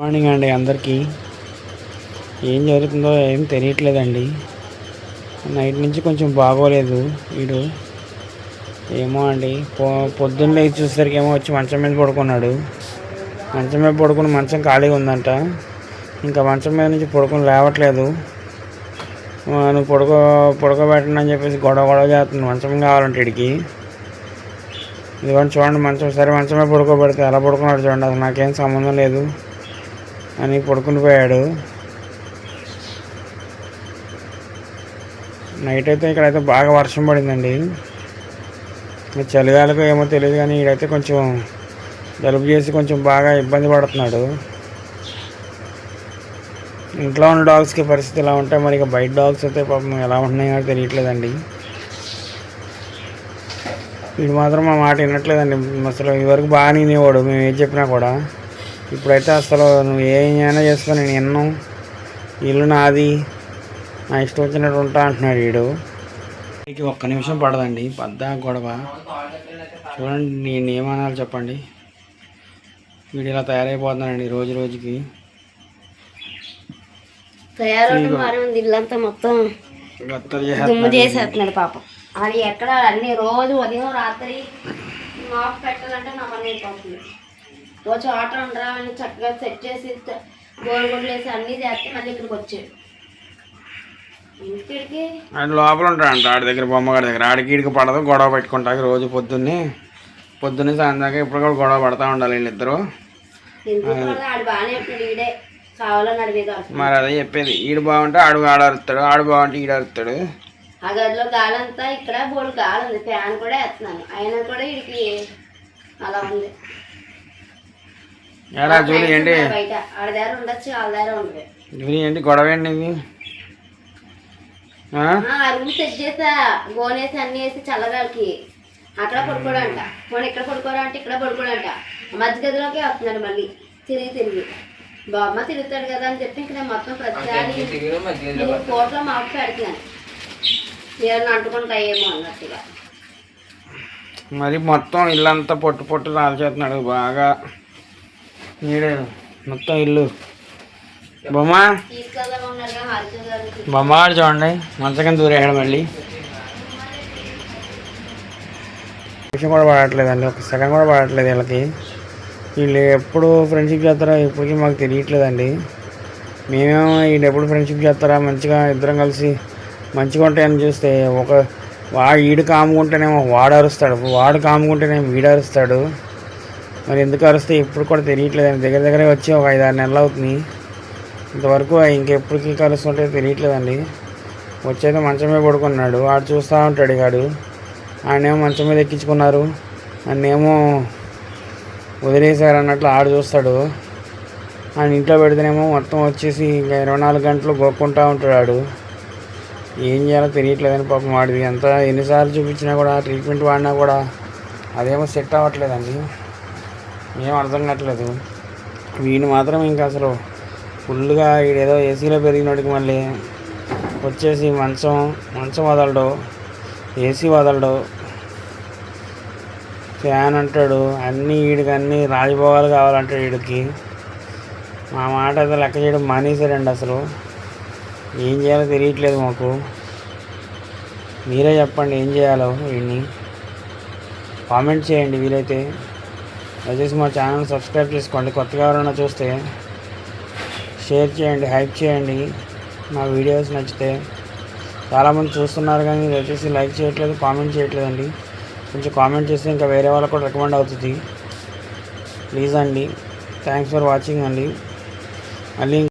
Morning అండి అందరికీ. ఏం జరుగుతుందో ఏం తెలియట్లేదండి. నైట్ నుంచి కొంచెం బాగోలేదు వీడు. ఏమో అండి పొద్దున్న లేచి చూసేసరికి ఏమో వచ్చి మంచం మీద పడుకున్నాడు. మంచం మీద పడుకుని మంచం ఖాళీగా ఉందంట. ఇంకా మంచం మీద నుంచి పడుకుని లేవట్లేదు. నువ్వు పడుకోబెట్టండి అని చెప్పేసి గొడవ చేస్తుంది. మంచం కావాలంటే వీడికి. ఇదిగోండి చూడండి మంచం, సరే మంచం మీద పడుకోబెడితే ఎలా పడుకున్నాడు చూడండి. అసలు నాకేం సంబంధం లేదు అని పడుకుని పోయాడు. నైట్ అయితే ఇక్కడైతే బాగా వర్షం పడిందండి. చలిగాలకు ఏమో తెలియదు కానీ ఈడైతే కొంచెం జలుబు చేసి కొంచెం బాగా ఇబ్బంది పడుతున్నాడు. ఇంట్లో ఉన్న డాగ్స్కి పరిస్థితి ఎలా ఉంటాయి, మరి ఇక బయట డాగ్స్ అయితే పాపం ఎలా ఉంటున్నాయో తెలియట్లేదండి. వీడు మాత్రం మా మాట వినట్లేదండి. అసలు ఇదివరకు బాగా వినేవాడు, మేము ఏం చెప్పినా కూడా. ఇప్పుడైతే అసలు నువ్వు ఏమైనా చేసుకో, నేను ఎన్నో ఇల్లు నాది, నా ఇష్టం వచ్చినట్టు ఉంటా అంటున్నాడు వీడు. వీడికి ఒక్క నిమిషం పడదండి పెద్ద గొడవ. చూడండి నేను ఏమనాలి చెప్పండి. వీడు ఇలా తయారైపోతున్నాడండి రోజు రోజుకి. ఇల్లంతా మొత్తం చేసేస్తున్నాడు పాపం. అది ఎక్కడ అన్ని రోజు ఉదయం రాత్రి మాపు పెట్టాలంటే నా పని అయిపోతుంది. రోజు ఆటో ఉండరా అని చక్కగా సెట్ చేసి గోల్గొడ్లు వేసి అన్నీ చేస్తే మళ్ళీ ఇక్కడికి వచ్చాడు. ఇంటికి ఆడు లోపల ఉంటాడంట, ఆడి దగ్గర బొమ్మగాడి దగ్గర. ఆడికి ఈడికి పడదు, గొడవ పెట్టుకుంటారు రోజు పొద్దున్నే సాయంత్రం దాకా. ఇప్పుడు కూడా గొడవ పడతా ఉండాలి వీళ్ళిద్దరు. ఆడు బాగానే ఉంటాడు, ఈడే కావాలని అడిగేది. మరి అదే చెప్పేది, ఈడు బాగుంటే ఆడు అరుస్తాడు, ఆడు బాగుంటే ఈడు అరుస్తాడు. ఆ గదిలో గాలంతా ఇక్కడ బోల్ గాలి ఉంది, ఫ్యాన్ కూడా వేస్తున్నాను, అయినా కూడా వీడికి అలా ఉంది. జూలి ఏంటి బయట ఆడ దగ్గర ఉండొచ్చు, వాళ్ళ దగ్గర ఉండదు. జూలి ఏంటి గొడవ ఏంటి ఇది? రూమ్ సెట్ చేసా, గోనేసి అన్ని వేసి చల్లగాలికి అక్కడ పడుకోడంట. పోనీ ఇక్కడ పడుకోరంటే ఇక్కడ పడుకోడంట. మధ్య గదిలోకి వస్తున్నాడు మళ్ళీ తిరిగి బామ్మ తిరుగుతాడు కదా అని చెప్పి ఇక్కడ మొత్తం ప్రతిసారి కోట్లో మాకు పెడుతున్నాను, ఏమన్నా అంటుకుంటాయేమో అన్నట్టుగా. మరి మొత్తం ఇల్లంతా పొట్టు రాల్చేస్తున్నాడు బాగా. నీడే మొత్తం ఇల్లు. బొమ్మగాడు చూడండి మంచకం దూరేయడం. మళ్ళీ విషయం కూడా పడట్లేదండి, ఒక సెకండ్ కూడా పడట్లేదు వీళ్ళకి. వీళ్ళు ఎప్పుడు ఫ్రెండ్షిప్ చేస్తారో ఇప్పటికీ మాకు తెలియట్లేదండి. మేమేమో వీళ్ళు ఎప్పుడు ఫ్రెండ్షిప్ చేస్తారా, మంచిగా ఇద్దరం కలిసి మంచిగా ఉంటాయని చూస్తే ఈడు కాముకుంటేనేమో వాడు అరుస్తాడు, వాడు కాముకుంటేనేమో వీడు అరుస్తాడు. మరి ఎందుకు అరుస్తే ఇప్పుడు కూడా తెలియట్లేదండి. దగ్గరే వచ్చి ఒక 5-6 నెలలు అవుతుంది. ఇంతవరకు ఇంకెప్పటికీ కలుస్తుంటే తెలియట్లేదండి. వచ్చేది మంచం మీద పడుకున్నాడు, ఆడు చూస్తూ ఉంటాడు. ఆడనేమో మంచం మీద ఎక్కించుకున్నారు, నన్నేమో వదిలేశారు అన్నట్లు ఆడు చూస్తాడు. ఆయన ఇంట్లో పెడితేనేమో మొత్తం వచ్చేసి ఇంకా 24 గంటలు గోక్కుంటూ ఉంటాడు. ఏం చేయాలో తెలియట్లేదని పాపం వాడిది. ఎన్నిసార్లు చూపించినా కూడా, ట్రీట్మెంట్ వాడినా కూడా అదేమో సెట్ అవ్వట్లేదండి. ఏం అర్థం కావట్లేదు. వీడిని మాత్రం ఇంకా అసలు ఫుల్గా వీడేదో ఏసీలో పెరిగినోడికి మళ్ళీ వచ్చేసి మంచం వదలడు, ఏసీ వదలడు, ఫ్యాన్ అంటాడు. వీడికి అన్నీ రాజభోగాలు కావాలంటాడు వీడికి. మా మాట అయితే లెక్క చేయడం మానేసాడండి. అసలు ఏం చేయాలో తెలియట్లేదు మాకు. మీరే చెప్పండి ఏం చేయాలో. వీడిని కామెంట్ చేయండి వీలైతే. దయచేసి మా ఛానల్ సబ్స్క్రైబ్ చేసుకోండి. కొత్తగా ఎవరైనా చూస్తే షేర్ చేయండి, హైప్ చేయండి. మా వీడియోస్ నచ్చితే. చాలామంది చూస్తున్నారు కానీ దయచేసి లైక్ చేయట్లేదు, కామెంట్ చేయట్లేదండి. కొంచెం కామెంట్ చేస్తే ఇంకా వేరే వాళ్ళకు కూడా రికమెండ్ అవుతుంది ప్లీజ్ అండి. థ్యాంక్స్ ఫర్ వాచింగ్ అండి. మళ్ళీ